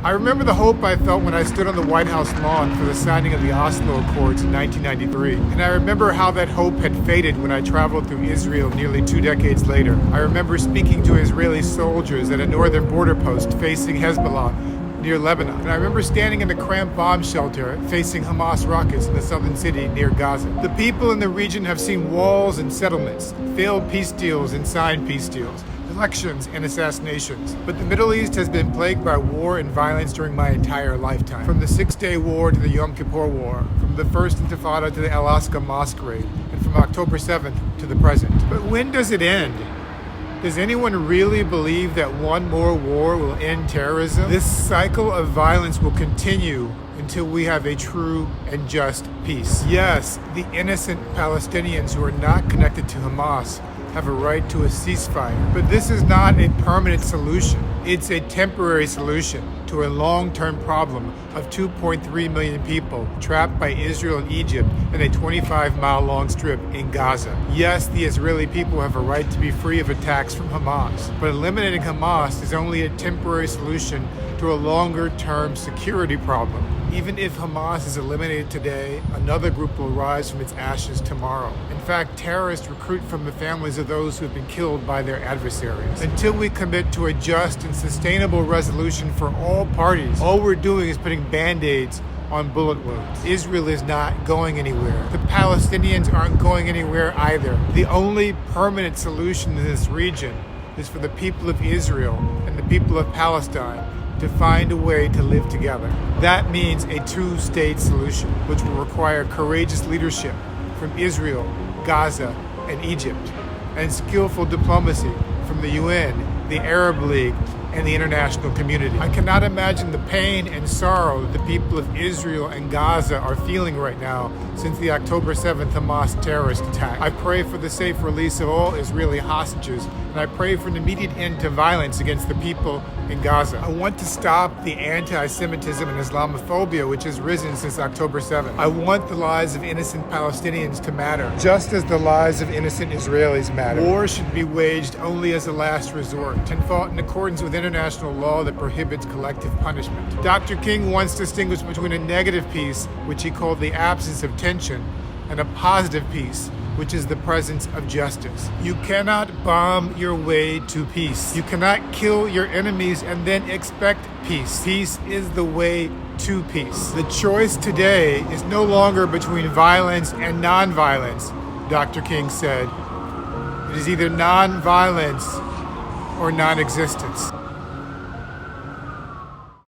I remember the hope I felt when I stood on the White House lawn for the signing of the Oslo Accords in 1993. And I remember how that hope had faded when I traveled through Israel nearly 2 decades later. I remember speaking to Israeli soldiers at a northern border post facing Hezbollah near Lebanon. And I remember standing in a cramped bomb shelter facing Hamas rockets in the southern city near Gaza. The people in the region have seen walls and settlements, failed peace deals and signed peace deals, elections and assassinations. But the Middle East has been plagued by war and violence during my entire lifetime. From the Six-Day War to the Yom Kippur War, from the First Intifada to the Al-Aqsa Mosque raid, and from October 7th to the present. But when does it end? Does anyone really believe that one more war will end terrorism? This cycle of violence will continue until we have a true and just peace. Yes, the innocent Palestinians who are not connected to Hamas have a right to a ceasefire. But this is not a permanent solution. It's a temporary solution to a long-term problem of 2.3 million people trapped by Israel and Egypt in a 25-mile-long strip in Gaza. Yes, the Israeli people have a right to be free of attacks from Hamas, but eliminating Hamas is only a temporary solution to a longer-term security problem. Even if Hamas is eliminated today, another group will rise from its ashes tomorrow. In fact, terrorists recruit from the families of those who have been killed by their adversaries. Until we commit to a just and sustainable resolution for all parties, all we're doing is putting band-aids on bullet wounds. Israel is not going anywhere. The Palestinians aren't going anywhere either. The only permanent solution in this region is for the people of Israel and the people of Palestine to find a way to live together. That means a two-state solution, which will require courageous leadership from Israel, Gaza, and Egypt, and skillful diplomacy from the UN, the Arab League, and the international community. I cannot imagine the pain and sorrow that the people of Israel and Gaza are feeling right now since the October 7th Hamas terrorist attack. I pray for the safe release of all Israeli hostages, and I pray for an immediate end to violence against the people in Gaza. I want to stop the anti-Semitism and Islamophobia which has risen since October 7th. I want the lives of innocent Palestinians to matter, just as the lives of innocent Israelis matter. War should be waged only as a last resort and fought in accordance with international law that prohibits collective punishment. Dr. King once distinguished between a negative peace, which he called the absence of tension, and a positive peace, which is the presence of justice. You cannot bomb your way to peace. You cannot kill your enemies and then expect peace. Peace is the way to peace. The choice today is no longer between violence and non-violence, Dr. King said. It is either non-violence or non-existence.